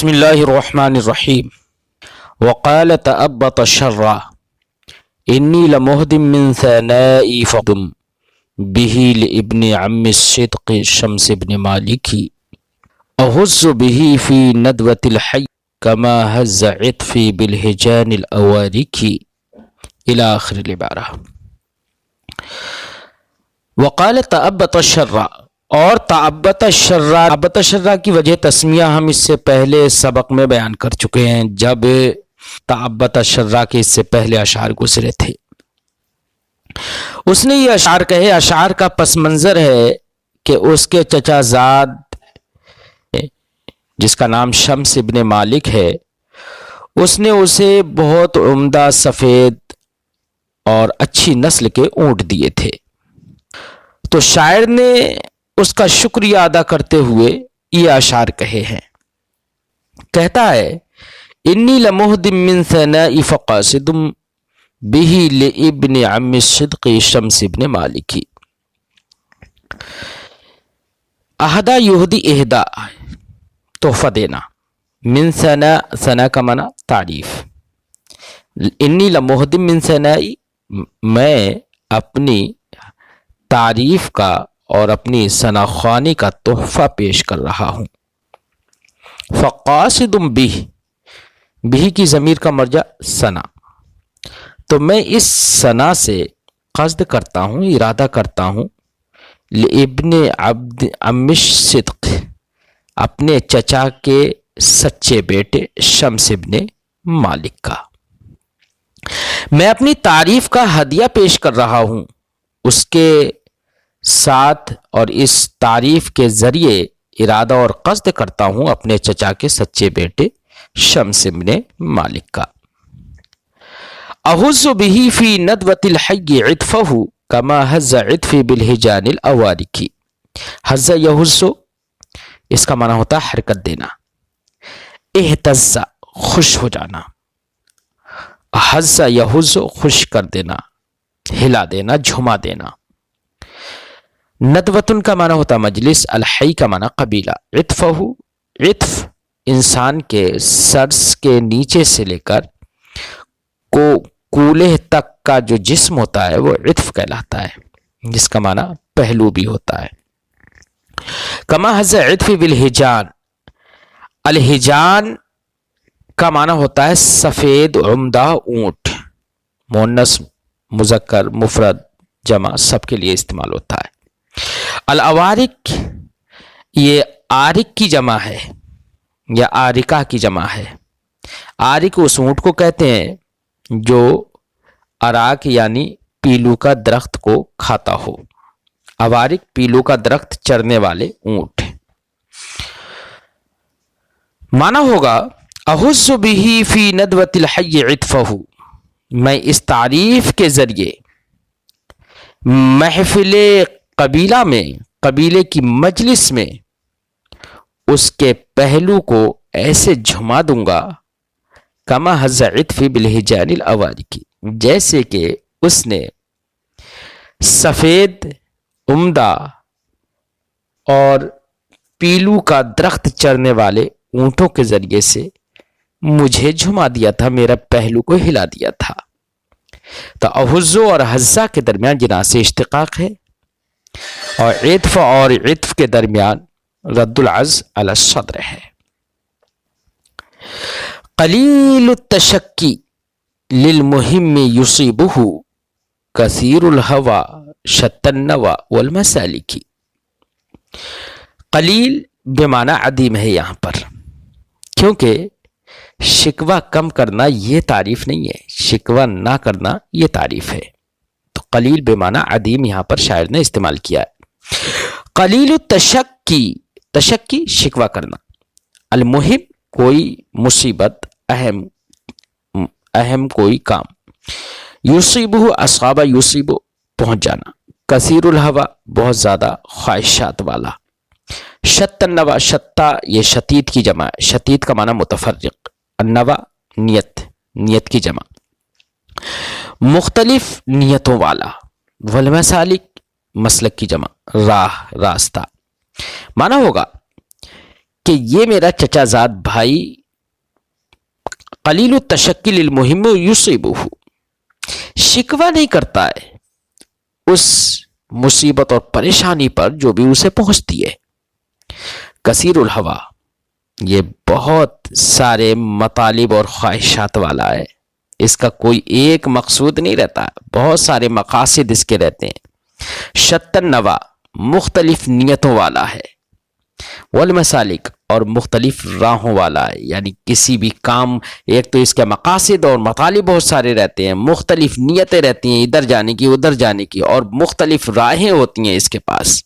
بسم اللہ الرحمن الرحیم وقال تأبط الشر انی لمہدم من ثنائی فدم به لابن عم الصدق شمس ابن مالکی احز به فی ندوة الحی کما حز عطفی بالہجان الاوارکی الى آخر العبارہ۔ وقال تأبط الشر، اور تعبت الشر کی وجہ تسمیہ ہم اس سے پہلے سبق میں بیان کر چکے ہیں، جب تعبت الشر کے اس سے پہلے اشعار گزرے تھے۔ اس نے یہ اشعار کہے، اشعار کا پس منظر ہے کہ اس کے چچا زاد جس کا نام شمس ابن مالک ہے، اس نے اسے بہت عمدہ سفید اور اچھی نسل کے اونٹ دیے تھے، تو شاعر نے اس کا شکریہ ادا کرتے ہوئے یہ اشعار کہے ہیں۔ کہتا ہے انی لمہدم من ثنائی فقاصدم به لابن عم الصدق شمس ابن مالکی۔ اہدا یہدی اہدا، تحفہ دینا، من ثنا کا معنی تعریف، انی لمہدم من ثنائی، میں اپنی تعریف کا اور اپنی ثناخوانی کا تحفہ پیش کر رہا ہوں۔ فقاصدم بھی کی ضمیر کا مرجع ثنا، تو میں اس ثنا سے قصد کرتا ہوں، ارادہ کرتا ہوں، لابن عم الصدق، اپنے چچا کے سچے بیٹے شمس ابن مالک کا۔ میں اپنی تعریف کا ہدیہ پیش کر رہا ہوں اس کے ساتھ، اور اس تعریف کے ذریعے ارادہ اور قصد کرتا ہوں اپنے چچا کے سچے بیٹے شمس ابن مالک کا۔ احز به فی ندوة الحی عطفہ کما حز عطفی بالہجان الاوارکی۔ حز یحز، اس کا معنی ہوتا ہے حرکت دینا، اہتز خوش ہو جانا، حز یحز خوش کر دینا، ہلا دینا، جھما دینا۔ ندوتن کا معنی ہوتا مجلس، الحی کا معنی قبیلہ، عطفہ، عطف انسان کے سر کے نیچے سے لے کر کولہ تک کا جو جسم ہوتا ہے وہ عطف کہلاتا ہے، جس کا معنی پہلو بھی ہوتا ہے۔ کما حز عطفی بالہجان، الہجان کا معنی ہوتا ہے سفید عمدہ اونٹ، مؤنث مذکر مفرد جمع سب کے لیے استعمال ہوتا ہے۔ الاوارک، یہ آرک کی جمع ہے یا آرکہ کی جمع ہے۔ آرک اس اونٹ کو کہتے ہیں جو اراک یعنی پیلو کا درخت کو کھاتا ہو۔ اوارک پیلو کا درخت چرنے والے اونٹ۔ معنی ہوگا احز به فی ندوة الحی عطفہ، میں اس تعریف کے ذریعے محفل قبیلہ میں، قبیلے کی مجلس میں اس کے پہلو کو ایسے جھما دوں گا، کما حز عطفی بالہجان الاوارکی، جیسے کہ اس نے سفید عمدہ اور پیلو کا درخت چرنے والے اونٹوں کے ذریعے سے مجھے جھما دیا تھا، میرا پہلو کو ہلا دیا تھا۔ تو احزو اور حزہ کے درمیان جناح سے اشتقاق ہے، اور عطف اور عطف کے درمیان رد العز علی الصدر ہے۔ قلیل التشکی للمہم یصیبہ کثیر الہوی شتی النوی والمسالک۔ قلیل بمعنی عدیم ہے یہاں پر، کیونکہ شکوہ کم کرنا یہ تعریف نہیں ہے، شکوہ نہ کرنا یہ تعریف ہے، تو قلیل بمعنی عدیم یہاں پر شاعر نے استعمال کیا ہے۔ قلیل التشکی، تشکی شکوہ کرنا، المہم کوئی مصیبت، اہم کوئی کام، یصیبہ اصاب یصیبہ پہنچ جانا، کثیر الہوی بہت زیادہ خواہشات والا، شت النوی، شتا یہ شتید کی جمع ہے، شتید کا معنی متفرق، النوی نیت، نیت کی جمع، مختلف نیتوں والا، والمسالک مسلک کی جمع، راہ، راستہ۔ معنی ہوگا کہ یہ میرا چچا زاد بھائی قلیل التشکل المہم یصیبہ، شکوہ نہیں کرتا ہے اس مصیبت اور پریشانی پر جو بھی اسے پہنچتی ہے. کثیر الہوا، یہ بہت سارے مطالب اور خواہشات والا ہے، اس کا کوئی ایک مقصود نہیں رہتا، بہت سارے مقاصد اس کے رہتے ہیں. شتى النوا، مختلف نیتوں والا ہے. والمسالک، اور مختلف راہوں والا ہے، یعنی کسی بھی کام، ایک تو اس کے مقاصد اور مطالب بہت سارے رہتے ہیں، مختلف نیتیں رہتی ہیں ادھر جانے کی ادھر جانے کی، اور مختلف راہیں ہوتی ہیں اس کے پاس.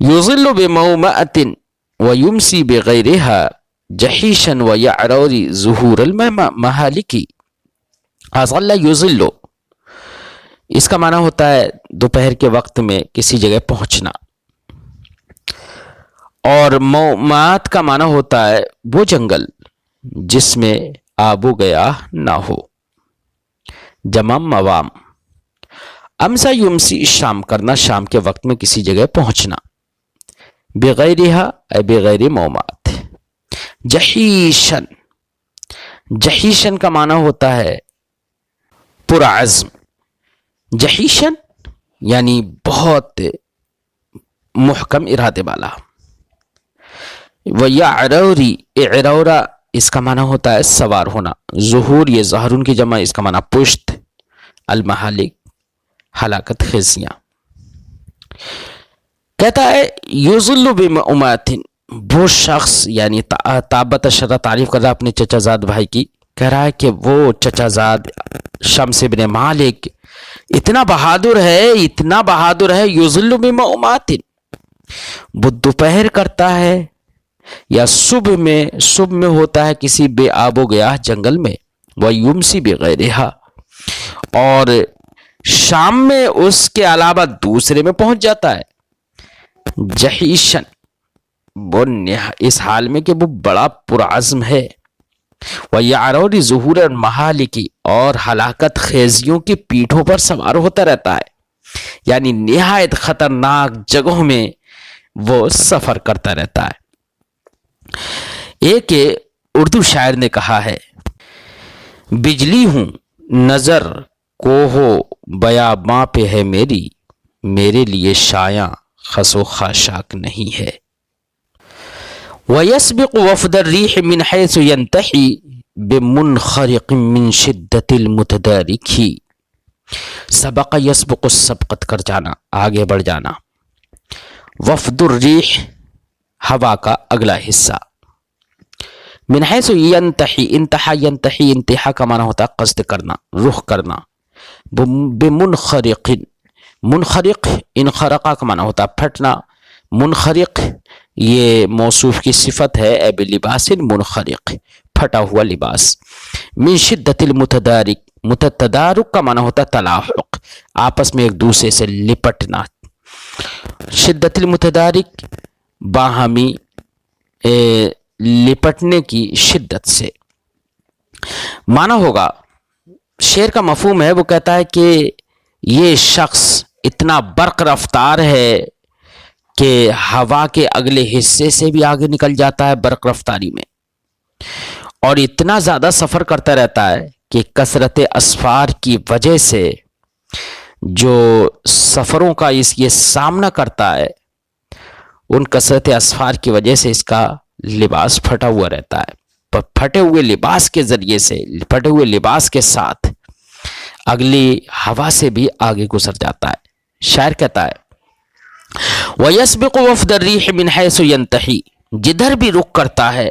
یظل بمومأة ویمسی بغیرها جحیشا ویعرور ظہور المہالک. اظل یظل، اس کا معنی ہوتا ہے دوپہر کے وقت میں کسی جگہ پہنچنا، اور مومات کا معنی ہوتا ہے وہ جنگل جس میں آب و گیا نہ ہو، جمع موام. امسا یمسی، شام کرنا، شام کے وقت میں کسی جگہ پہنچنا. بغیرہا اے بغیر مومات. جحیشن، جحیشن کا معنی ہوتا ہے پرعزم. جحیشن یعنی بہت محکم ارادے والا. وَيَعْرَوْرِ، اعرورا اس کا معنی ہوتا ہے سوار ہونا. ظہور، یہ ظہرون کی جمع، اس کا معنی پشت. المہالک، ہلاکت خیزیاں. کہتا ہے یظل بمؤمات، وہ شخص یعنی تابت شرح تعریف کر رہا ہے اپنے چچا زاد بھائی کی، کہہ رہا ہے کہ وہ چچا زاد شمس بن مالک اتنا بہادر ہے، اتنا بہادر ہے. یظل بمؤمات، وہ دوپہر کرتا ہے یا صبح میں ہوتا ہے کسی بے آب و گیا جنگل میں. ویمسی بغیرہا، اور شام میں اس کے علاوہ دوسرے میں پہنچ جاتا ہے. جحیشن، وہ اس حال میں کہ وہ بڑا پرعزم ہے. وَيَعْرَوْرِ ظُهُورَ الْمَحَالِكِ، اور ہلاکت خیزیوں کی پیٹھوں پر سوار ہوتا رہتا ہے، یعنی نہایت خطرناک جگہوں میں وہ سفر کرتا رہتا ہے. ایک اردو شاعر نے کہا ہے، بجلی ہوں نظر کو ہو بیاباں پہ ہے میری، میرے لیے شایاں خس و خاشاک نہیں ہے. وَيَسْبِقُ وَفْدَ الرِّيحِ مِنْ حَيْثُ يَنْتَحِي بِمُنْخَرِقٍ مِّنْ شِدَّةِ الْمُتَدَارِكِ. سبق یسبق، سبقت کر جانا، آگے بڑھ جانا. وفد الریح، ہوا کا اگلا حصہ. من حیث ینتحی، انتہا ینتحی، انتہا کا معنی ہوتا ہے قصد کرنا، رخ کرنا. بمنخرق، منخرق انخرقہ کا معنی ہوتا ہے پھٹنا. منخرق یہ موصوف کی صفت ہے، اے بلباس منخرق، پھٹا ہوا لباس. من شدت المتدارک، متدارک کا معنی ہوتا ہے تلاحق، آپس میں ایک دوسرے سے لپٹنا. شدت المتدارک باہمی لپٹنے کی شدت سے. معنی ہوگا، شعر کا مفہوم ہے، وہ کہتا ہے کہ یہ شخص اتنا برق رفتار ہے کہ ہوا کے اگلے حصے سے بھی آگے نکل جاتا ہے برق رفتاری میں، اور اتنا زیادہ سفر کرتا رہتا ہے کہ کثرت اسفار کی وجہ سے جو سفروں کا یہ سامنا کرتا ہے، ان کثرت اسفار کی وجہ سے اس کا لباس پھٹا ہوا رہتا ہے. پر پھٹے ہوئے لباس کے ذریعے سے، پھٹے ہوئے لباس کے ساتھ اگلی ہوا سے بھی آگے گزر جاتا ہے. شاعر کہتا ہے وَيَسْبِقُ وَفْدَ الرِّيحِ مِنْ حَيْثُ يَنْتَحِي، جدھر بھی رخ کرتا ہے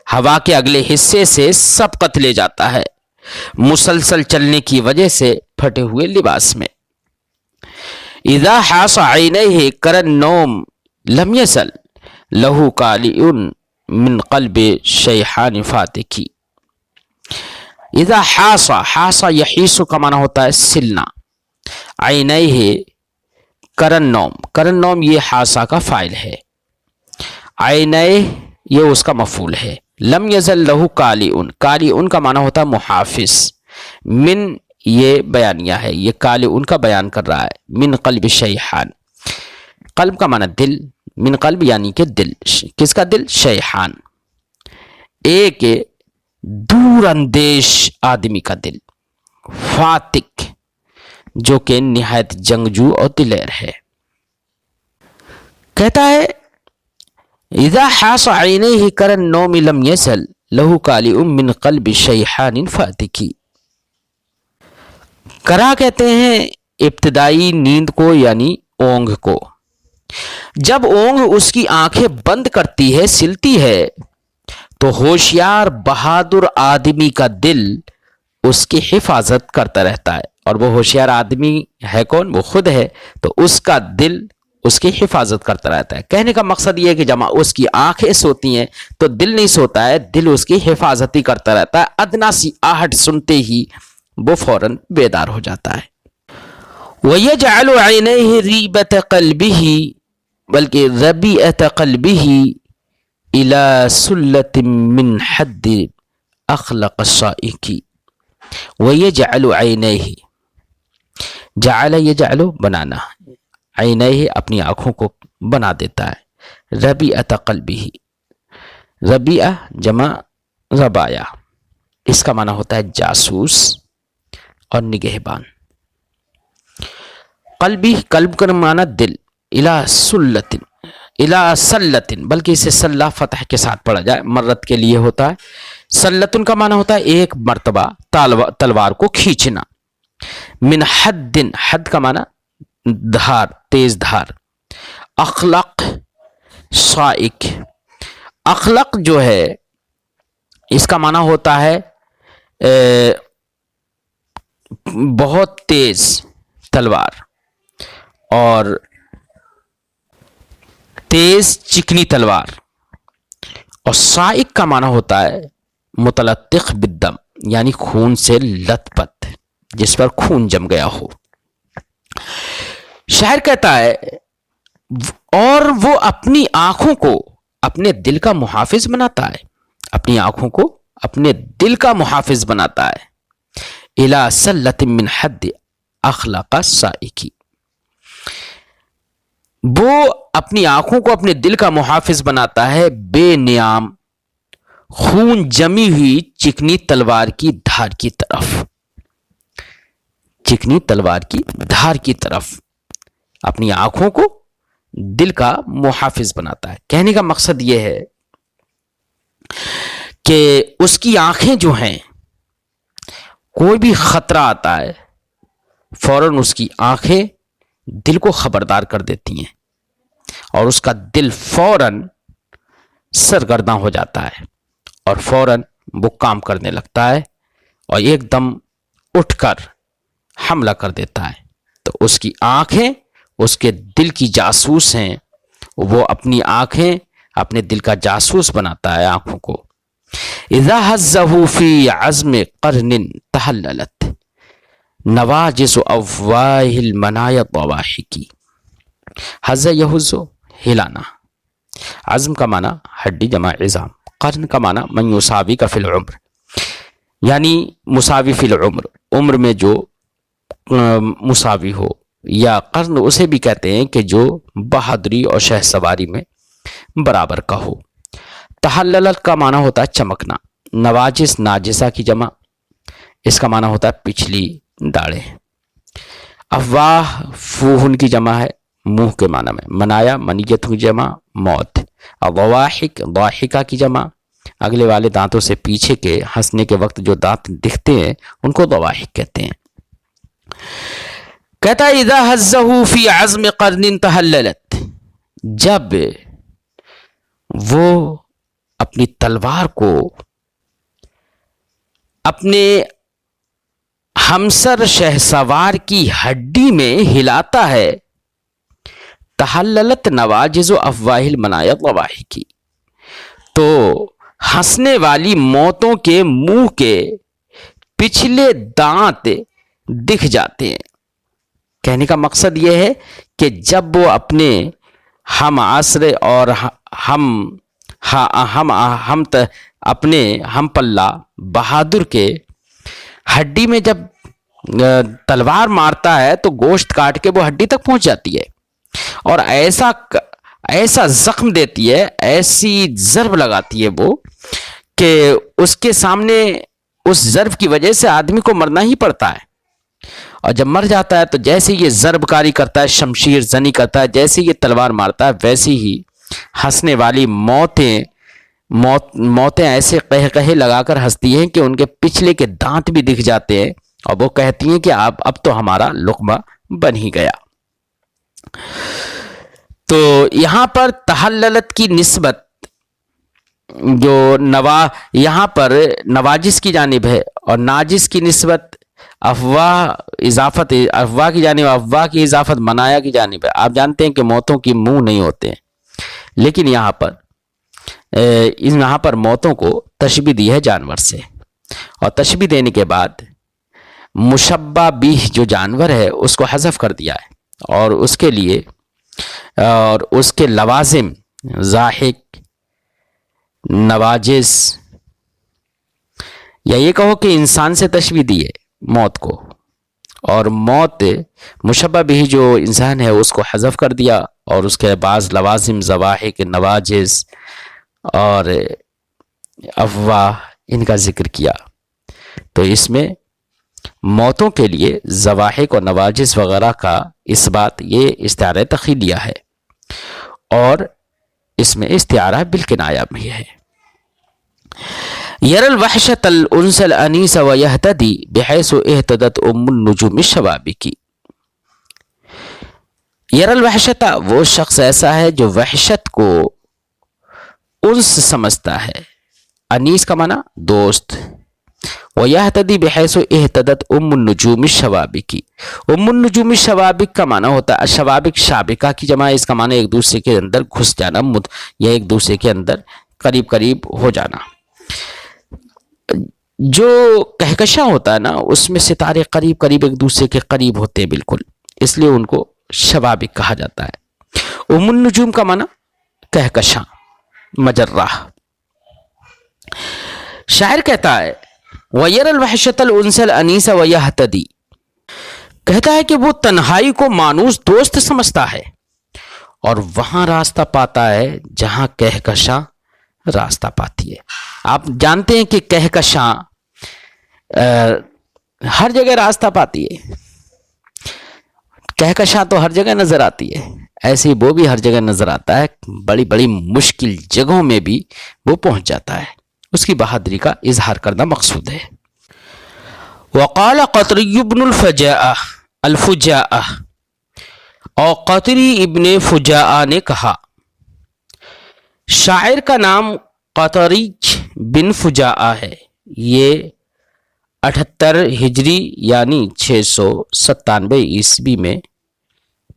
ہوا کے اگلے حصے سے سبقت لے جاتا ہے، مسلسل چلنے کی وجہ سے پھٹے ہوئے لباس میں. اذا حاص عینیہ کر النوم لم یزل لہو کالیٌ من قلب شیحان فاتکی. اذا حاص، حاص یحیص کا معنی ہوتا ہے سلنا. عینیہ کر النوم، کر النوم یہ حاصا کا فاعل ہے، عینیہ یہ اس کا مفعول ہے. لم یزل لہو کالیٌ، کالیٌ کا معنی ہوتا ہے محافظ. من یہ بیانیہ ہے، یہ کالیٌ کا بیان کر رہا ہے. من قلب شیحان، قلب کا معنی دل، من قلب یعنی کہ دل. کس کا دل؟ شیحان، ایک دور اندیش آدمی کا دل، فاتق جو کہ نہایت جنگجو اور دلیر ہے. کہتا ہے اذا حاص عینیہ کرن نوم لم یسل لہو کالئ من قلب شیحان فاتکی. کرا کہتے ہیں ابتدائی نیند کو یعنی اونگ کو. جب اونگ اس کی آنکھیں بند کرتی ہے، سلتی ہے، تو ہوشیار بہادر آدمی کا دل اس کی حفاظت کرتا رہتا ہے. اور وہ ہوشیار آدمی ہے کون؟ وہ خود ہے. تو اس کا دل اس کی حفاظت کرتا رہتا ہے. کہنے کا مقصد یہ ہے کہ جب اس کی آنکھیں سوتی ہیں تو دل نہیں سوتا ہے، دل اس کی حفاظت ہی کرتا رہتا ہے. ادنا سی آہٹ سنتے ہی وہ فوراً بیدار ہو جاتا ہے. وَيَجْعَلُ عَيْنَيْهِ رِيبَةَ قَلْبِهِ بلکہ ربیعۃ قلبہ الی سلۃ من حد اخلق الصائق. ویجعل عینیہ، جعل یجعل بنانا، عینیہ اپنی آنکھوں کو بنا دیتا ہے. ربیعۃ قلبہ، ربیعہ جمع ربایا، اس کا معنی ہوتا ہے جاسوس اور نگہبان. قلبی، قلب کا معنی دل. الی سلۃ، الی سلۃ بلکہ اسے سلہ فتح کے ساتھ پڑھا جائے، مرت کے لیے ہوتا ہے. سلۃ کا معنی ہوتا ہے ایک مرتبہ تلوار کو کھینچنا. من حد، حد کا معنی دھار، تیز دھار. اخلق صائق، اخلق جو ہے اس کا معنی ہوتا ہے بہت تیز تلوار، اور تیز چکنی تلوار. اور صائق کا معنی ہوتا ہے متلطخ بالدم یعنی خون سے لت پت، جس پر خون جم گیا ہو. شاعر کہتا ہے اور وہ اپنی آنکھوں کو اپنے دل کا محافظ بناتا ہے، اپنی آنکھوں کو اپنے دل کا محافظ بناتا ہے. الی سلۃ من حد اخلق الصائق، وہ اپنی آنکھوں کو اپنے دل کا محافظ بناتا ہے بے نیام خون جمی ہوئی چکنی تلوار کی دھار کی طرف. چکنی تلوار کی دھار کی طرف اپنی آنکھوں کو دل کا محافظ بناتا ہے. کہنے کا مقصد یہ ہے کہ اس کی آنکھیں جو ہیں، کوئی بھی خطرہ آتا ہے فوراً اس کی آنکھیں دل کو خبردار کر دیتی ہیں، اور اس کا دل فوراً سرگرداں ہو جاتا ہے، اور فوراً وہ کام کرنے لگتا ہے، اور ایک دم اٹھ کر حملہ کر دیتا ہے. تو اس کی آنکھیں اس کے دل کی جاسوس ہیں، وہ اپنی آنکھیں اپنے دل کا جاسوس بناتا ہے آنکھوں کو. اذا حزه فی عزم قرن تحللت نواجس افواہ المنایا الضواحکی. حز یحز ہلانا، عزم کا معنی ہڈی جمع عظام، قرن کا معنی من یساوی کا فی العمر یعنی مساوی فی العمر، عمر میں جو مساوی ہو، یا قرن اسے بھی کہتے ہیں کہ جو بہادری اور شہ سواری میں برابر کا ہو. تحللت کا معنی ہوتا ہے چمکنا. نواجس ناجسہ کی جمع، اس کا معنی ہوتا ہے پچھلی داڑیں. افواہ فوہن کی جمع ہے منہ کے معنی میں. منایا منیت کی جمع موت. ضواحک ضاحکہ کی جمع اگلے والے دانتوں سے پیچھے کے ہنسنے کے وقت جو دانت دکھتے ہیں ان کو ضواحک کہتے ہیں. کہتا ہے اذا حزه فی عزم قرن تحللت، جب وہ اپنی تلوار کو اپنے ہمسر شہسوار کی ہڈی میں ہلاتا ہے. تحللت نواجز و افواہ المنایا الضواحکی، تو ہنسنے والی موتوں کے منہ کے پچھلے دانت دکھ جاتے ہیں. کہنے کا مقصد یہ ہے کہ جب وہ اپنے ہم عصر اور اپنے ہم پلہ بہادر کے ہڈی میں جب تلوار مارتا ہے تو گوشت کاٹ کے وہ ہڈی تک پہنچ جاتی ہے، اور ایسا زخم دیتی ہے، ایسی ضرب لگاتی ہے وہ کہ اس کے سامنے اس ضرب کی وجہ سے آدمی کو مرنا ہی پڑتا ہے. اور جب مر جاتا ہے تو جیسے یہ ضرب کاری کرتا ہے، شمشیر زنی کرتا ہے، جیسے یہ تلوار مارتا ہے، ویسی ہی ہنسنے والی موتیں ایسے قہقہے لگا کر ہنستی ہیں کہ ان کے پچھلے کے دانت بھی دکھ جاتے ہیں، اور وہ کہتی ہیں کہ اب تو ہمارا لقمہ بن ہی گیا. تو یہاں پر تحللت کی نسبت جو یہاں پر نواجس کی جانب ہے، اور ناجس کی نسبت افواہ کی جانب، افواہ کی اضافت منایا کی جانب ہے. آپ جانتے ہیں کہ موتوں کی منہ نہیں ہوتے ہیں، لیکن یہاں پر موتوں کو تشبیہ دی ہے جانور سے، اور تشبیہ دینے کے بعد مشبہ بیہ جو جانور ہے اس کو حذف کر دیا ہے، اور اس کے لیے اور اس کے لوازم ضاحک، نواجس، یا یہ کہو کہ انسان سے تشبیہ دی ہے موت کو، اور موت مشبہ بھی جو انسان ہے اس کو حذف کر دیا، اور اس کے بعض لوازم ضواحک، نواجس اور افواہ ان کا ذکر کیا. تو اس میں موتوں کے لیے ضواحک اور نواجس وغیرہ کا اس بات یہ استعارہ تخیلیہ ہے، اور اس میں استعارہ بالکنایہ بھی ہے. یر الوحشۃ الانس الانیس ویہتدی بحیث اہتدت ام النجوم الشوابک. یر الوحشۃ، وہ شخص ایسا ہے جو وحشت کو انس سمجھتا ہے، انیس کا معنی دوست، وَيَهْتَدِي بِحَيْثُ اِهْتَدَتْ ام النجوم الشوابک. ام النجوم الشوابک کا معنی ہوتا ہے شوابک، شابکہ کی جمع، اس کا معنی ایک دوسرے کے اندر گھس جانا، یا ایک دوسرے کے اندر قریب قریب ہو جانا. جو کہکشاں ہوتا ہے نا، اس میں ستارے قریب قریب ایک دوسرے کے قریب ہوتے ہیں بالکل، اس لیے ان کو شوابک کہا جاتا ہے. ام النجوم کا معنی کہکشاں، مجرہ. شاعر کہتا ہے وَيَرَ الْوَحْشَةَ الْأُنْسَ الْأَنِيسَ وَيَهْتَدِي، کہتا ہے کہ وہ تنہائی کو مانوس دوست سمجھتا ہے، اور وہاں راستہ پاتا ہے جہاں کہکشاں راستہ پاتی ہے. آپ جانتے ہیں کہ کہکشاں ہر جگہ راستہ پاتی ہے، کہکشاں تو ہر جگہ نظر آتی ہے، ایسے ہی وہ بھی ہر جگہ نظر آتا ہے، بڑی بڑی مشکل جگہوں میں بھی وہ پہنچ جاتا ہے. اس کی بہادری کا اظہار کرنا مقصود ہے. وقال قطری بن الفجاء، اور قطری ابن فجاء نے کہا، شاعر کا نام قطری بن فجاء ہے، یہ 78 ہجری یعنی 697 عیسوی میں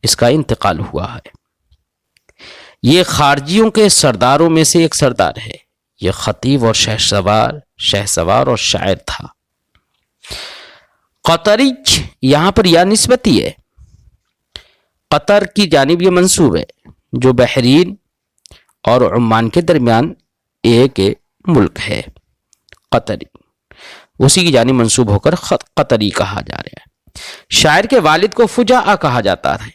اس کا انتقال ہوا ہے. یہ خارجیوں کے سرداروں میں سے ایک سردار ہے. یہ خطیب اور شہسوار اور شاعر تھا. قطری یہاں پر یا نسبتی ہے، قطر کی جانب یہ منسوب ہے جو بحرین اور عمان کے درمیان ایک ملک ہے. قطری اسی کی جانب منسوب ہو کر قطری کہا جا رہا ہے. شاعر کے والد کو فجاء کہا جاتا ہے.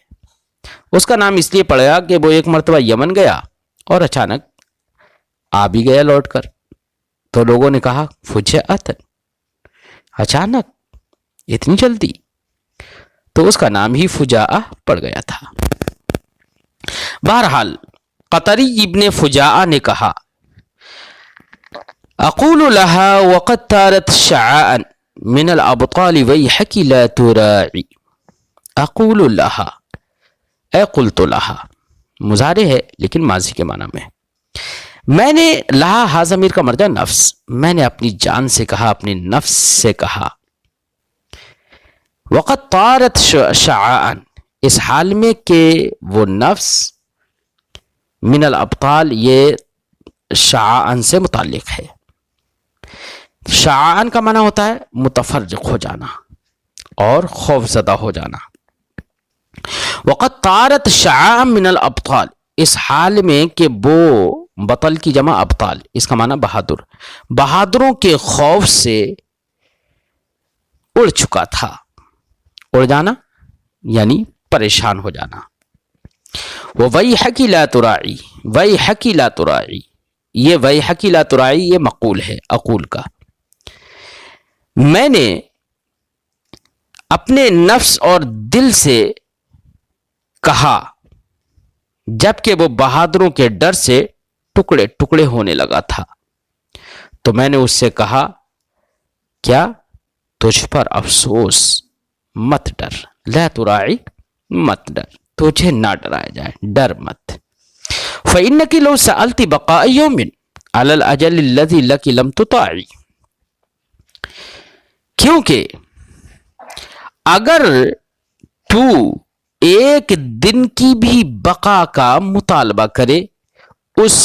اس کا نام اس لیے پڑا کہ وہ ایک مرتبہ یمن گیا اور اچانک آ بھی گیا لوٹ کر، تو لوگوں نے کہا فجاءۃ، اچانک اتنی جلدی، تو اس کا نام ہی فجاء پڑ گیا تھا. بہرحال قطری ابن فجاء نے کہا، اقول لها وقد تارت شعاء من الابطال ویحک لا تراعی. اقول لها، اے قلت لها مضارع ہے لیکن ماضی کے معنی میں. میں نے لہا ہا ضمیر کا مرجع نفس، میں نے اپنی جان سے کہا، اپنی نفس سے کہا. وقت طارت شعاء، اس حال میں کہ وہ نفس من الابطال یہ شعاء سے متعلق ہے. شعاء کا معنی ہوتا ہے متفرق ہو جانا اور خوف زدہ ہو جانا. وقت طارت شعاء من الابطال، اس حال میں کہ وہ بطل کی جمع ابطال، اس کا معنی بہادر، بہادروں کے خوف سے اڑ چکا تھا. اڑ جانا یعنی پریشان ہو جانا. وَوَيْحَكِ لَا تُرَاعِي، وَيْحَكِ لَا تُرَاعِي، یہ وَيْحَكِ لَا تُرَاعِي یہ مقول ہے اقول کا. میں نے اپنے نفس اور دل سے کہا جبکہ وہ بہادروں کے ڈر سے ٹکڑے ٹکڑے ہونے لگا تھا. تو میں نے اس سے کہا کیا تجھ پر افسوس، مت ڈر، لا تراعی مت ڈر، تجھے نہ ڈرایا جائے، ڈر مت. فإنك لو سألت بقاء يوم على الأجل الذي لك لم تطاعي، کیونکہ اگر تو ایک دن کی بھی بقا کا مطالبہ کرے اس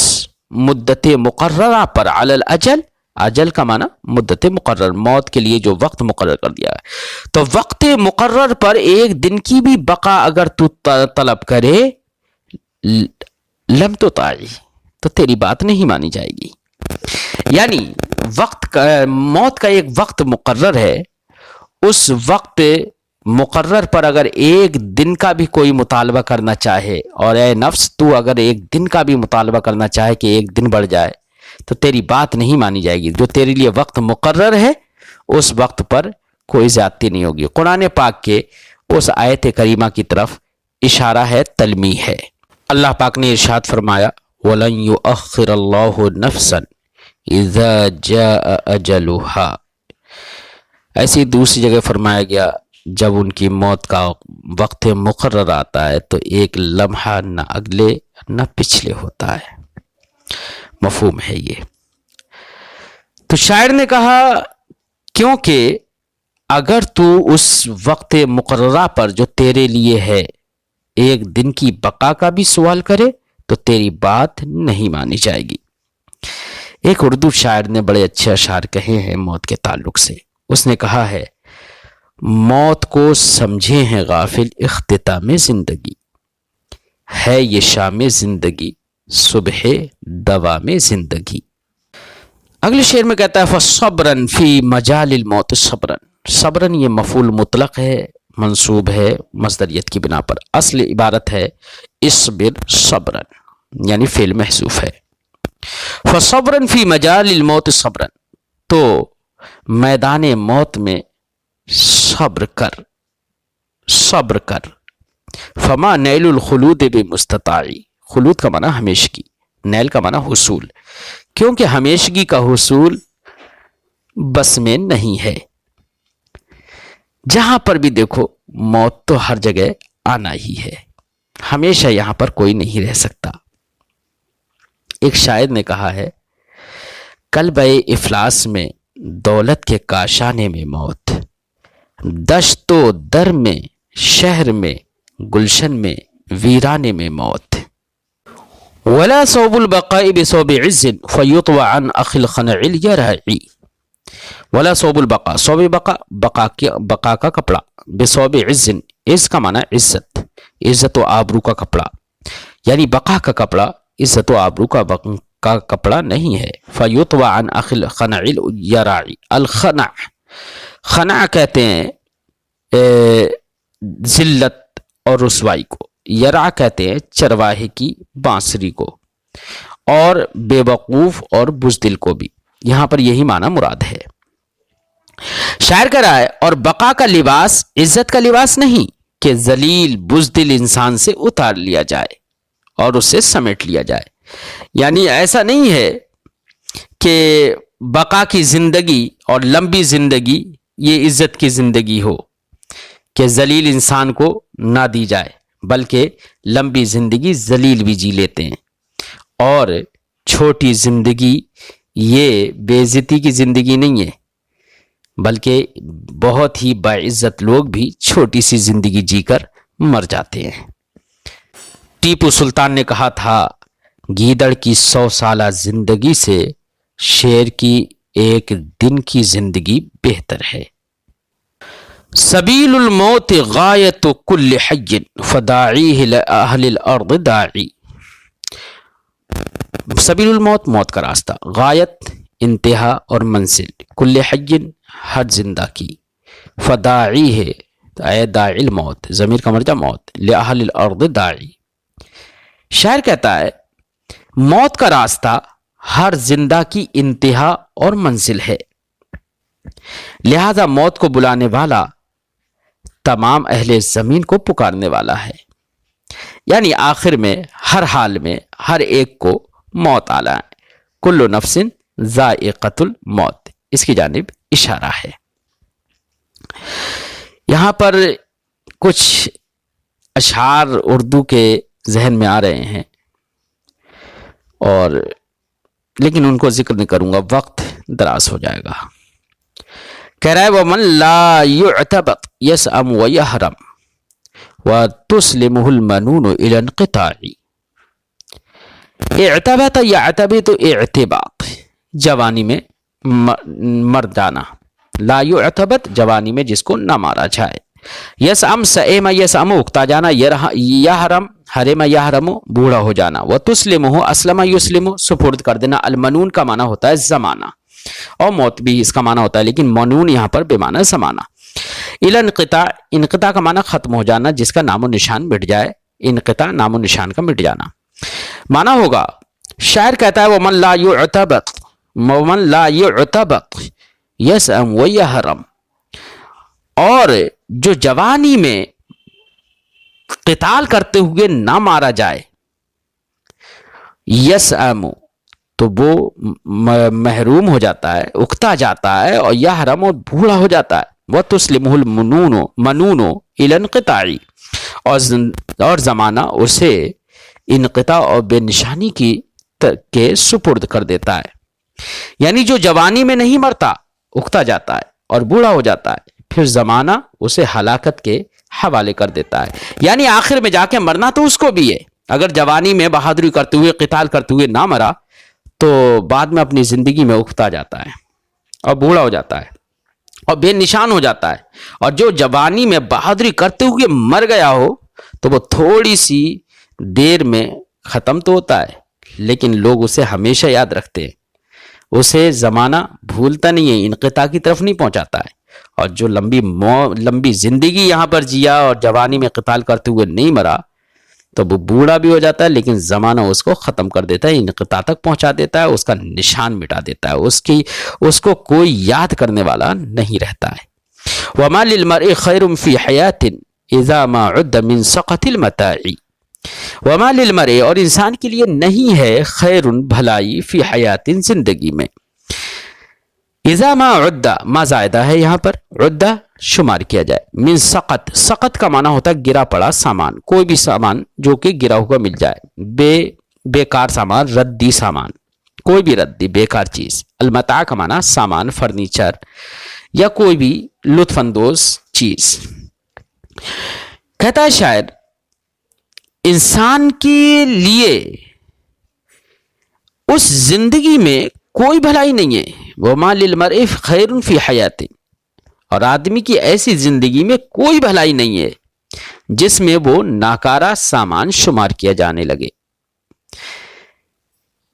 مدت مقررہ پر، علی الاجل، اجل کا معنی مدت مقرر، موت کے لیے جو وقت مقرر کر دیا ہے، تو وقت مقرر پر ایک دن کی بھی بقا اگر تو طلب کرے، لم تطاعی، تو تیری بات نہیں مانی جائے گی. یعنی وقت کا، موت کا ایک وقت مقرر ہے، اس وقت مقرر پر اگر ایک دن کا بھی کوئی مطالبہ کرنا چاہے، اور اے نفس تو اگر ایک دن کا بھی مطالبہ کرنا چاہے کہ ایک دن بڑھ جائے، تو تیری بات نہیں مانی جائے گی. جو تیرے لیے وقت مقرر ہے اس وقت پر کوئی زیادتی نہیں ہوگی. قرآن پاک کے اس آیت کریمہ کی طرف اشارہ ہے، تلمیح ہے. اللہ پاک نے ارشاد فرمایا وَلَن يُؤَخِّرَ اللَّهُ نَفْسًا إِذَا جَاءَ أَجَلُهَا. ایسی دوسری جگہ فرمایا گیا جب ان کی موت کا وقت مقرر آتا ہے تو ایک لمحہ نہ اگلے نہ پچھلے ہوتا ہے. مفہوم ہے یہ. تو شاعر نے کہا کیونکہ اگر تو اس وقت مقررہ پر جو تیرے لیے ہے ایک دن کی بقا کا بھی سوال کرے تو تیری بات نہیں مانی جائے گی. ایک اردو شاعر نے بڑے اچھے اشعار کہے ہیں موت کے تعلق سے. اس نے کہا ہے موت کو سمجھے ہیں غافل اختتام زندگی، ہے یہ شام زندگی صبح دوام زندگی. اگلے شعر میں کہتا ہے فَصَبْرًا فِي مَجَالِ الْمَوْتِ صَبْرًا. صبرن یہ مفعول مطلق ہے، منصوب ہے مصدریت کی بنا پر. اصل عبارت ہے اصبر صبرن، یعنی فعل محذوف ہے. فَصَبْرًا فِي مَجَالِ الْمَوْتِ صَبْرًا، تو میدان موت میں صبر کر، صبر کر. فما نیل الخلود بمستطاعی، خلود کا معنی ہمیشگی، نیل کا معنی حصول، کیونکہ ہمیشگی کا حصول بس میں نہیں ہے. جہاں پر بھی دیکھو موت تو ہر جگہ آنا ہی ہے، ہمیشہ یہاں پر کوئی نہیں رہ سکتا. ایک شاعر نے کہا ہے قلب افلاس میں دولت کے کاشانے میں موت، دشت و در میں شہر میں گلشن میں ویرانے میں موت. ولا صوب البقاء بصوب عز فيطوى عن اخي الخنع اليرعي. ولا صوب البقاء، صوب بقا کا کپڑا، بصوب عز، عز کا معنی عزت، عزت و آبرو کا کپڑا، یعنی بقا کا کپڑا عزت و آبرو کا کپڑا نہیں ہے. فیطوى عن اخی الخنع اليرعي. الخنع، خنع کہتے ہیں ذلت اور رسوائی کو، یرع کہتے ہیں چرواہے کی بانسری کو، اور بے وقوف اور بزدل کو بھی. یہاں پر یہی معنی مراد ہے. شاعر کہہ رہا ہے اور بقا کا لباس عزت کا لباس نہیں کہ ذلیل بزدل انسان سے اتار لیا جائے اور اسے سمیٹ لیا جائے. یعنی ایسا نہیں ہے کہ بقا کی زندگی اور لمبی زندگی یہ عزت کی زندگی ہو کہ ذلیل انسان کو نہ دی جائے، بلکہ لمبی زندگی ذلیل بھی جی لیتے ہیں، اور چھوٹی زندگی یہ بے عزتی کی زندگی نہیں ہے، بلکہ بہت ہی باعزت لوگ بھی چھوٹی سی زندگی جی کر مر جاتے ہیں. ٹیپو سلطان نے کہا تھا گیدڑ کی 100 سالہ زندگی سے شیر کی ایک دن کی زندگی بہتر ہے. سبیل الموت غایت کل حی فداعیہ لأہل الارض داعی. سبیل الموت، موت کا راستہ، غایت انتہا اور منزل، کل حی ہر زندہ کی، فداعیہ اے داعی الموت، ضمیر کا مرجع موت، لأہل الارض داعی، شاعر کہتا ہے موت کا راستہ ہر زندہ کی انتہا اور منزل ہے، لہذا موت کو بلانے والا تمام اہل زمین کو پکارنے والا ہے، یعنی آخر میں ہر حال میں ہر ایک کو موت آنا ہے، کل نفس ذائقۃ الموت، اس کی جانب اشارہ ہے۔ یہاں پر کچھ اشعار اردو کے ذہن میں آ رہے ہیں اور لیکن ان کو ذکر نہیں کروں گا، وقت دراز ہو جائے گا۔ کہہ رہا ہے وَمَن لَا يُعْتَبَقْ يَسْأَمُ وَيَحْرَمْ وَتُسْلِمُهُ الْمَنُونُ إِلَى انْقِطَاعِ۔ اعتبت یعتبت اعتباط، جوانی میں مر جانا، لا یعتبت جوانی میں جس کو نہ مارا جائے، یسعم سئم یسعم اکتا جانا، یحرم حرم یحرم بوڑھا ہو جانا، وتسلمہ اسلم یسلم سپرد کر دینا، المنون کا معنی ہوتا ہے زمانہ اور موت بھی اس کا معنی ہوتا ہے، لیکن منون یہاں پر بے معنی زمانہ۔ الانقطاع، انقطاع کا معنی ختم ہو جانا، جس کا نام و نشان مٹ جائے، انقطاع نام و نشان کا مٹ جانا معنی ہوگا۔ شاعر کہتا ہے ومن لا یعتبق، ومن لا یعتبق یسعم ویحرم، اور جو جوانی میں قتال کرتے ہوئے نہ مارا جائے، یسعم تو وہ محروم ہو جاتا ہے، اکتا جاتا ہے، اور یحرم اور بوڑھا ہو جاتا ہے، وَتُسْلِمُهُ الْمَنُونُ مَنُونُ إِلَى انْقِطَاعِ، اور زمانہ اسے انقطاع اور بے نشانی کے سپرد کر دیتا ہے، یعنی جو جوانی میں نہیں مرتا اکتا جاتا ہے اور بوڑھا ہو جاتا ہے، پھر زمانہ اسے ہلاکت کے حوالے کر دیتا ہے، یعنی آخر میں جا کے مرنا تو اس کو بھی ہے۔ اگر جوانی میں بہادری کرتے ہوئے قتال کرتے ہوئے نہ مرا تو بعد میں اپنی زندگی میں اکتا جاتا ہے اور بوڑھا ہو جاتا ہے اور بے نشان ہو جاتا ہے، اور جو جوانی میں بہادری کرتے ہوئے مر گیا ہو تو وہ تھوڑی سی دیر میں ختم تو ہوتا ہے، لیکن لوگ اسے ہمیشہ یاد رکھتے ہیں، اسے زمانہ بھولتا نہیں ہے، انقطاع کی طرف نہیں پہنچاتا ہے، اور جو لمبی زندگی یہاں پر جیا اور جوانی میں قتال کرتے ہوئے نہیں مرا تو وہ بوڑھا بھی ہو جاتا ہے، لیکن زمانہ اس کو ختم کر دیتا ہے، انقطاع تک پہنچا دیتا ہے، اس کا نشان مٹا دیتا ہے، اس کو کوئی یاد کرنے والا نہیں رہتا ہے۔ وَمَا لِلْمَرْءِ خَيْرٌ فِي حَيَاةٍ إِذَا مَا عُدَّ مِنْ سَقَطِ الْمَتَاعِ۔ وَمَا لِلْمَرْءِ، اور انسان کے لیے نہیں ہے، خیر بھلائی، فی حیات زندگی میں، اذا ما عدہ، ما زائدہ ہے یہاں پر، عدہ شمار کیا جائے، من سقط، سقط کا معنی ہوتا ہے گرا پڑا سامان، کوئی بھی سامان جو کہ گرا ہوا مل جائے، بیکار سامان، ردی سامان، کوئی بھی ردی بیکار چیز، المتاع کا معنی سامان، فرنیچر یا کوئی بھی لطف اندوز چیز۔ کہتا ہے شاعر انسان کے لیے اس زندگی میں کوئی بھلائی نہیں ہے، وَمَا لِلْمَرْءِ خَيْرٌ فِي حَيَاتٍ، اور آدمی کی ایسی زندگی میں کوئی بھلائی نہیں ہے جس میں وہ ناکارہ سامان شمار کیا جانے لگے،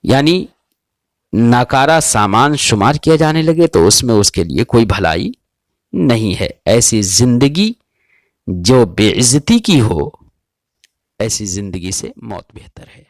یعنی ناکارہ سامان شمار کیا جانے لگے تو اس میں اس کے لیے کوئی بھلائی نہیں ہے۔ ایسی زندگی جو بے عزتی کی ہو، ایسی زندگی سے موت بہتر ہے۔